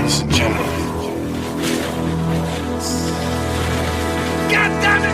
Ladies and gentlemen. God damn it!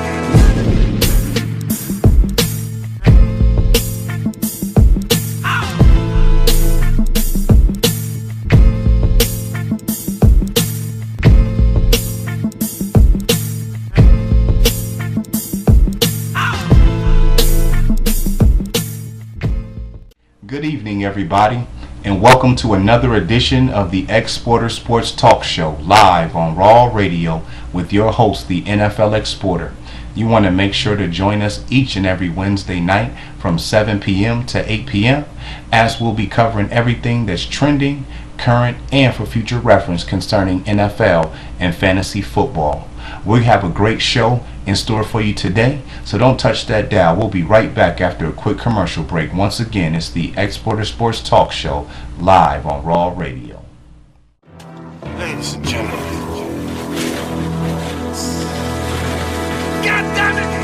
Good evening, everybody, and welcome to another edition of the Exporter Sports Talk Show, live on Raw Radio with your host, the NFLExporter. You want to make sure to join us each and every Wednesday night from 7 p.m. to 8 p.m. as we'll be covering everything that's trending, current, and for future reference concerning NFL and fantasy football. We have a great show in store for you today, so don't touch that dial. We'll be right back after a quick commercial break. Once again, it's the Exporter Sports Talk Show, live on Raw Radio. Ladies and gentlemen. God damn it!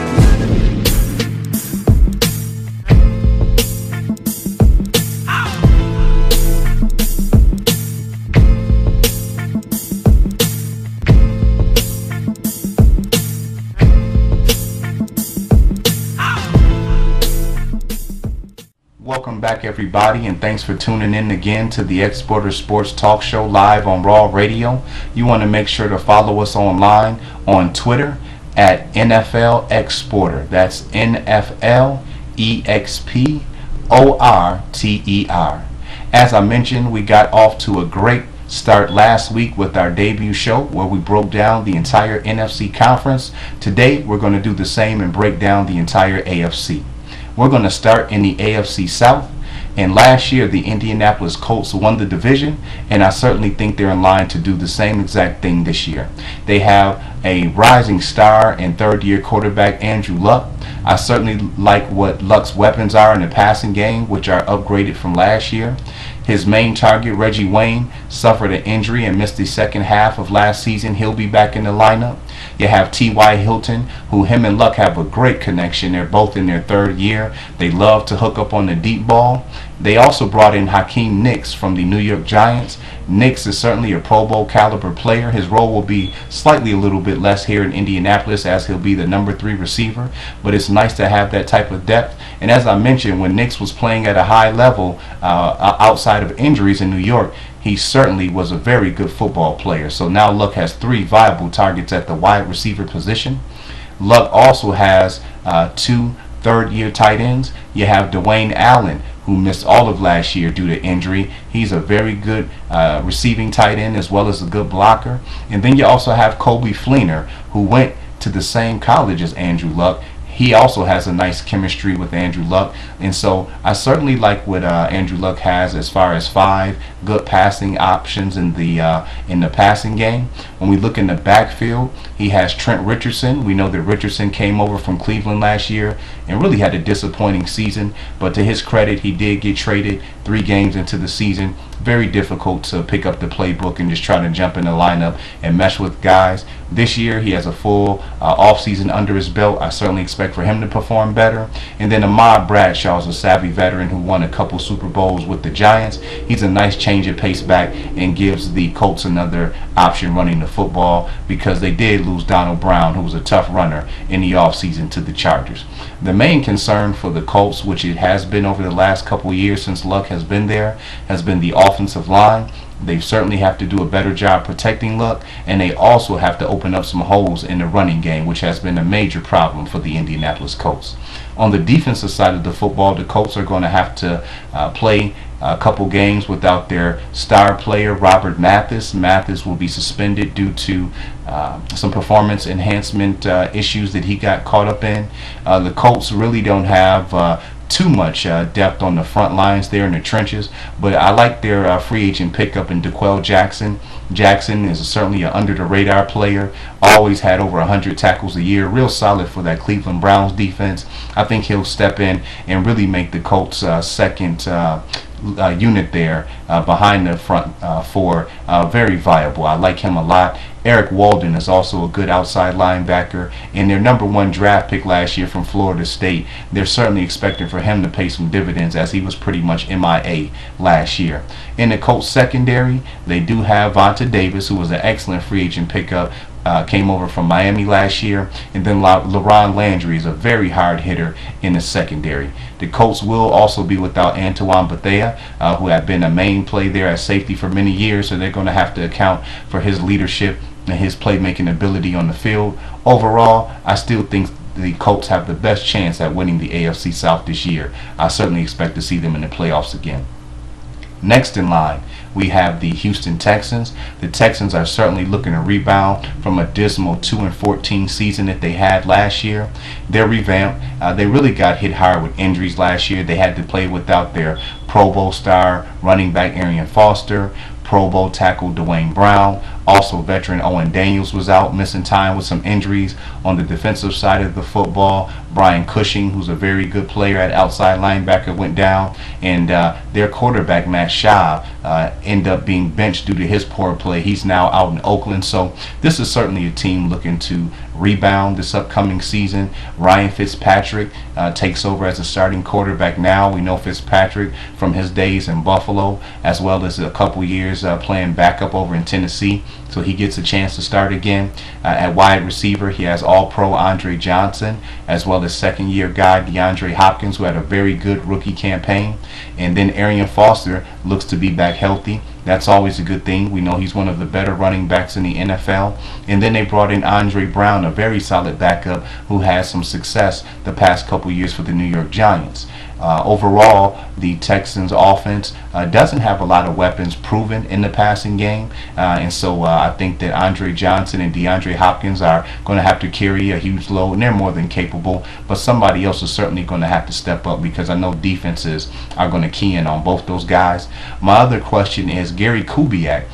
Welcome back, everybody, and thanks for tuning in again to the Exporter Sports Talk Show live on Raw Radio. You want to make sure to follow us online on Twitter at NFLExporter. That's NFLExporter. As I mentioned, we got off to a great start last week with our debut show where we broke down the entire NFC conference. Today, we're going to do the same and break down the entire AFC. We're going to start in the AFC South, and last year the Indianapolis Colts won the division, and I certainly think they're in line to do the same exact thing this year. They have a rising star and third-year quarterback Andrew Luck. I certainly like what Luck's weapons are in the passing game, which are upgraded from last year. His main target, Reggie Wayne, suffered an injury and missed the second half of last season. He'll be back in the lineup. You have T.Y. Hilton, who him and Luck have a great connection. They're both in their third year. They love to hook up on the deep ball. They also brought in Hakeem Nicks from the New York Giants. Nicks is certainly a Pro Bowl caliber player. His role will be slightly a little bit less here in Indianapolis as he'll be the number 3 receiver, but it's nice to have that type of depth. And as I mentioned, when Nicks was playing at a high level outside of injuries in New York, he certainly was a very good football player. So now Luck has 3 viable targets at the wide receiver position. Luck also has 2 third-year tight ends. You have Dwayne Allen, who missed all of last year due to injury. He's a very good receiving tight end as well as a good blocker. And then you also have Coby Fleener, who went to the same college as Andrew Luck. He also has a nice chemistry with Andrew Luck, and so I certainly like what Andrew Luck has as far as 5 good passing options in the passing game. When we look in the backfield, he has Trent Richardson. We know that Richardson came over from Cleveland last year and really had a disappointing season, but to his credit, he did get traded 3 games into the season. Very difficult to pick up the playbook and just try to jump in the lineup and mesh with guys. This year, he has a full offseason under his belt. I certainly expect for him to perform better. And then Ahmad Bradshaw is a savvy veteran who won a couple Super Bowls with the Giants. He's a nice change of pace back and gives the Colts another option running the football because they did lose Donald Brown, who was a tough runner in the offseason to the Chargers. The main concern for the Colts, which it has been over the last couple years since Luck has been there, has been the offensive line. They certainly have to do a better job protecting Luck, and they also have to open up some holes in the running game, which has been a major problem for the Indianapolis Colts. On the defensive side of the football, the Colts are going to have to play a couple games without their star player, Robert Mathis. Mathis will be suspended due to some performance enhancement issues that he got caught up in. The Colts really don't have too much depth on the front lines there in the trenches, but I like their free agent pickup in DeQuell Jackson. Jackson is certainly an under-the-radar player, always had over 100 tackles a year, real solid for that Cleveland Browns defense. I think he'll step in and really make the Colts' second unit there behind the front four very viable. I like him a lot. Eric Walden is also a good outside linebacker, and their #1 draft pick last year from Florida State. They're certainly expecting for him to pay some dividends, as he was pretty much MIA last year. In the Colts secondary, they do have Vontae Davis, who was an excellent free agent pickup. Came over from Miami last year, and then LaRon Landry is a very hard hitter in the secondary. The Colts will also be without Antoine Bethea, who had been a main play there at safety for many years, so they're going to have to account for his leadership and his playmaking ability on the field. Overall, I still think the Colts have the best chance at winning the AFC South this year. I certainly expect to see them in the playoffs again. Next in line, we have the Houston Texans. The Texans are certainly looking to rebound from a dismal 2-14 season that they had last year. They're revamped. They really got hit hard with injuries last year. They had to play without their Pro Bowl star running back Arian Foster, Pro Bowl tackle Dwayne Brown. Also, veteran Owen Daniels was out, missing time with some injuries. On the defensive side of the football, Brian Cushing, who's a very good player at outside linebacker, went down. And their quarterback, Matt Schaub, ended up being benched due to his poor play. He's now out in Oakland. So this is certainly a team looking to rebound this upcoming season. Ryan Fitzpatrick takes over as a starting quarterback now. We know Fitzpatrick from his days in Buffalo, as well as a couple years playing backup over in Tennessee. So he gets a chance to start again. At wide receiver, he has All-Pro Andre Johnson, as well as second-year guy DeAndre Hopkins, who had a very good rookie campaign. And then Arian Foster looks to be back healthy. That's always a good thing. We know he's one of the better running backs in the NFL. And then they brought in Andre Brown, a very solid backup who has some success the past couple years for the New York Giants. Overall, the Texans offense doesn't have a lot of weapons proven in the passing game, and so I think that Andre Johnson and DeAndre Hopkins are going to have to carry a huge load, and they're more than capable, but somebody else is certainly going to have to step up, because I know defenses are going to key in on both those guys. My other question is, Gary Kubiak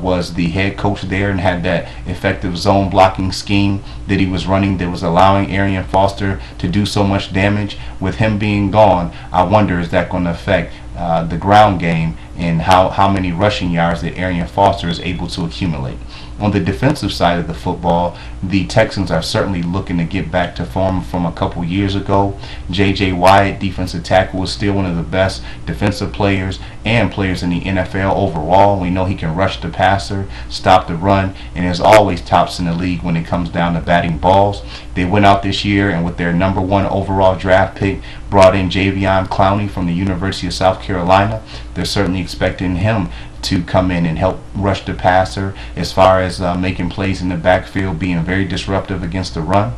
was the head coach there and had that effective zone blocking scheme that he was running that was allowing Arian Foster to do so much damage. With him being gone, I wonder, is that going to affect the ground game and how many rushing yards that Arian Foster is able to accumulate. On the defensive side of the football, the Texans are certainly looking to get back to form from a couple years ago. J.J. Watt, defensive tackle, is still one of the best defensive players and players in the NFL overall. We know he can rush the passer, stop the run, and is always tops in the league when it comes down to batting balls. They went out this year and with their #1 overall draft pick brought in Javion Clowney from the University of South Carolina. They're certainly expecting him to come in and help rush the passer as far as making plays in the backfield, being very disruptive against the run.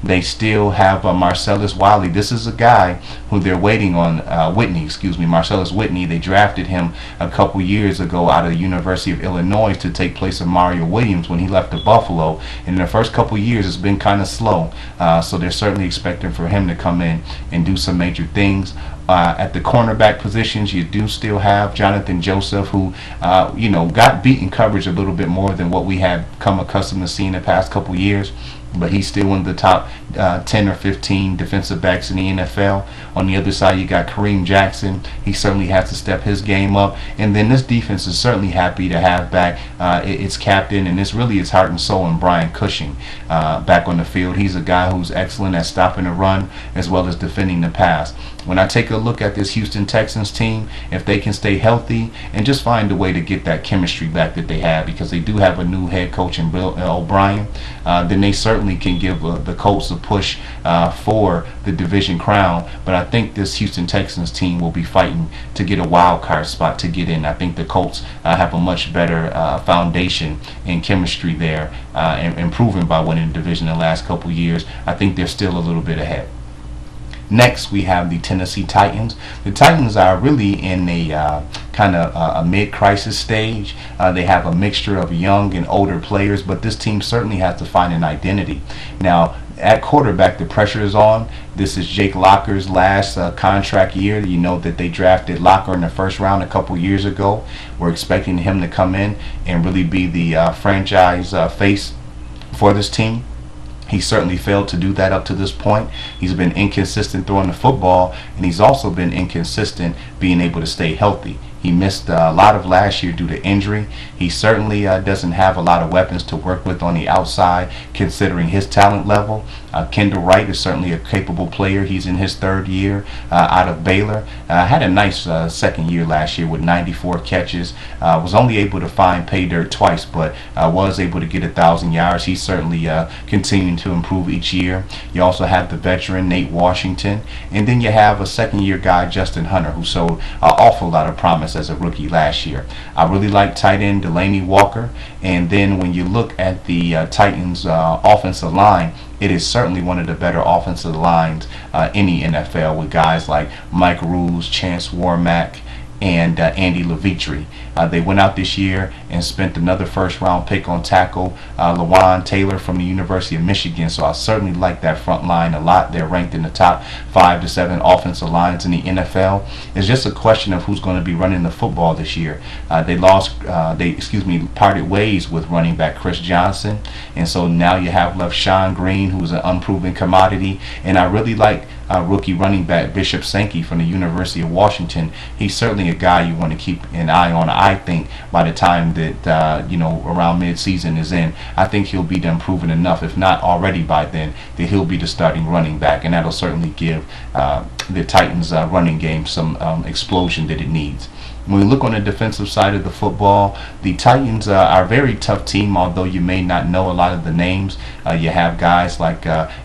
They still have Marcellus Wiley. This is a guy who they're waiting on, Marcellus Whitney. They drafted him a couple years ago out of the University of Illinois to take place of Mario Williams when he left to Buffalo. And in the first couple years, it's been kind of slow. So they're certainly expecting for him to come in and do some major things. At the cornerback positions, you do still have Jonathan Joseph, who got beat in coverage a little bit more than what we had come accustomed to seeing the past couple years. But he's still one of the top 10 or 15 defensive backs in the NFL. On the other side, you got Kareem Jackson. He certainly has to step his game up. And then this defense is certainly happy to have back its captain, and this really is heart and soul in Brian Cushing back on the field. He's a guy who's excellent at stopping the run as well as defending the pass. When I take a look at this Houston Texans team, if they can stay healthy and just find a way to get that chemistry back that they have, because they do have a new head coach in Bill O'Brien, then they certainly can give the Colts a push for the division crown. But I think this Houston Texans team will be fighting to get a wild card spot to get in. I think the Colts have a much better foundation and chemistry there, and improving by winning the division in the last couple years. I think they're still a little bit ahead. Next, we have the Tennessee Titans. The Titans are really in a kind of a mid-crisis stage. They have a mixture of young and older players, but this team certainly has to find an identity. Now, at quarterback, the pressure is on. This is Jake Locker's last contract year. You know that they drafted Locker in the first round a couple years ago. We're expecting him to come in and really be the franchise face for this team. He certainly failed to do that up to this point. He's been inconsistent throwing the football, and he's also been inconsistent being able to stay healthy. He missed a lot of last year due to injury. He certainly doesn't have a lot of weapons to work with on the outside, considering his talent level. Kendall Wright is certainly a capable player. He's in his third year out of Baylor. Had a nice second year last year with 94 catches. Was only able to find pay dirt twice, but was able to get 1,000 yards. He's certainly continuing to improve each year. You also have the veteran Nate Washington, and then you have a second-year guy, Justin Hunter, who showed an awful lot of promise as a rookie last year. I really like tight end Delaney Walker, and then when you look at the Titans' offensive line, it is certainly one of the better offensive lines in the NFL, with guys like Mike Rules, Chance Warmack, and Andy Levitri. They went out this year and spent another first-round pick on tackle Lawan Taylor from the University of Michigan. So I certainly like that front line a lot. They're ranked in the top 5 to 7 offensive lines in the NFL. It's just a question of who's going to be running the football this year. They parted ways with running back Chris Johnson, and so now you have left Sean Green, who's an unproven commodity. And I really like rookie running back Bishop Sankey from the University of Washington. He's certainly a guy you want to keep an eye on. I think by the time that around mid-season is in, I think he'll be done proven enough, if not already by then, that he'll be the starting running back, and that'll certainly give the Titans running game some explosion that it needs. When we look on the defensive side of the football, the Titans are a very tough team, although you may not know a lot of the names. You have guys like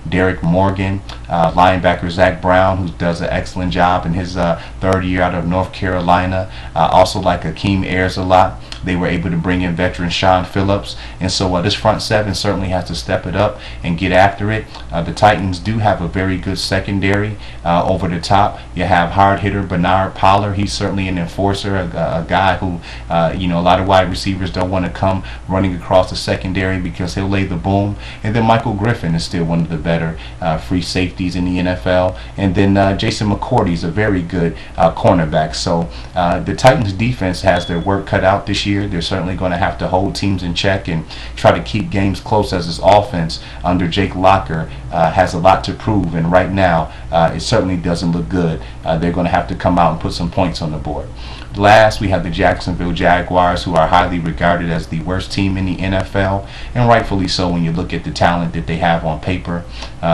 Derek Morgan, linebacker Zach Brown, who does an excellent job in his third year out of North Carolina. Also like Akeem Ayers a lot. They were able to bring in veteran Sean Phillips, and so this front seven certainly has to step it up and get after it. The Titans do have a very good secondary over the top. You have hard hitter Bernard Pollard. He's certainly an enforcer, a guy who a lot of wide receivers don't want to come running across the secondary because he'll lay the boom. And then Michael Griffin is still one of the better free safeties in the NFL. And then Jason McCourty is a very good cornerback. So the Titans defense has their work cut out this year. They're certainly going to have to hold teams in check and try to keep games close, as this offense under Jake Locker has a lot to prove, and right now it certainly doesn't look good. They're going to have to come out and put some points on the board. Last, we have the Jacksonville Jaguars, who are highly regarded as the worst team in the NFL, and rightfully so when you look at the talent that they have on paper.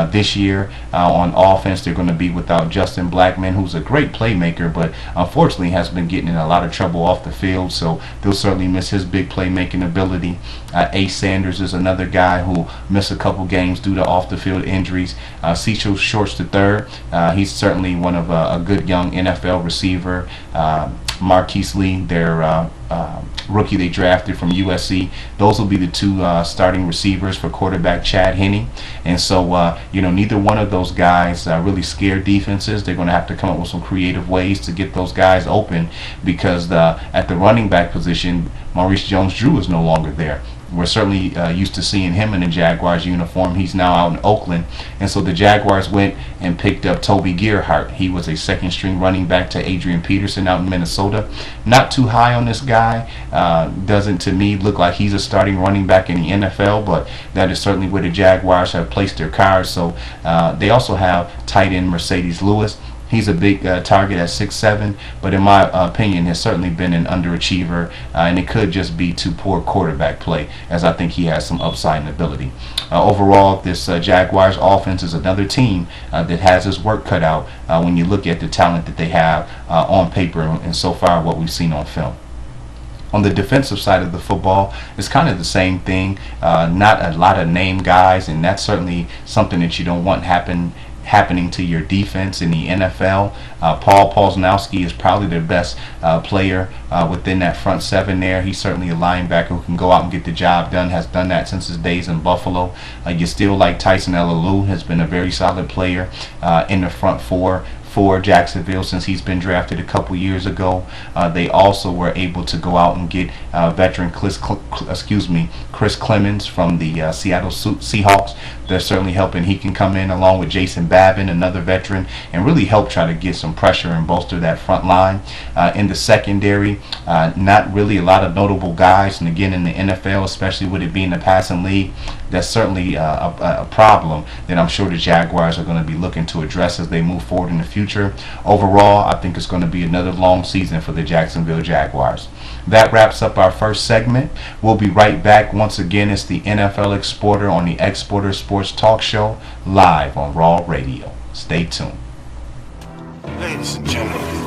This year, on offense, they're going to be without Justin Blackmon, who's a great playmaker, but unfortunately has been getting in a lot of trouble off the field, so they'll certainly miss his big playmaking ability. Ace Sanders is another guy who missed a couple games due to off-the-field injuries. Cecil Shorts III, he's certainly one of a good young NFL receiver. Marquise Lee, their rookie they drafted from USC. Those will be the two starting receivers for quarterback Chad Henne. And so, neither one of those guys really scare defenses. They're going to have to come up with some creative ways to get those guys open, because at the running back position, Maurice Jones-Drew is no longer there. We're certainly used to seeing him in a Jaguars uniform. He's now out in Oakland. And so the Jaguars went and picked up Toby Gerhart. He was a second-string running back to Adrian Peterson out in Minnesota. Not too high on this guy. Doesn't, to me, look like he's a starting running back in the NFL, but that is certainly where the Jaguars have placed their cards. So they also have tight end Mercedes Lewis. He's a big target at 6'7", but in my opinion has certainly been an underachiever, and it could just be too poor quarterback play, as I think he has some upside and ability. Overall, this Jaguars offense is another team that has his work cut out when you look at the talent that they have on paper and so far what we've seen on film. On the defensive side of the football, it's kind of the same thing. Not a lot of name guys, and that's certainly something that you don't want happening to your defense in the NFL. Paul Posnowski is probably the best player within that front seven there. He's certainly a linebacker who can go out and get the job done, has done that since his days in Buffalo. You still like Tyson Ellalou, has been a very solid player in the front four for Jacksonville since he's been drafted a couple years ago. They also were able to go out and get veteran Chris Clemens from the Seattle Seahawks. They're certainly helping. He can come in along with Jason Babin, another veteran, and really help try to get some pressure and bolster that front line. In the secondary, not really a lot of notable guys, and again in the NFL, especially with it being the passing league, that's certainly a problem that I'm sure the Jaguars are going to be looking to address as they move forward in the future. Overall, I think it's going to be another long season for the Jacksonville Jaguars. That wraps up our first segment. We'll be right back. Once again, it's the NFL Exporter on the Exporter Sports Talk Show, live on Raw Radio. Stay tuned. Ladies and gentlemen.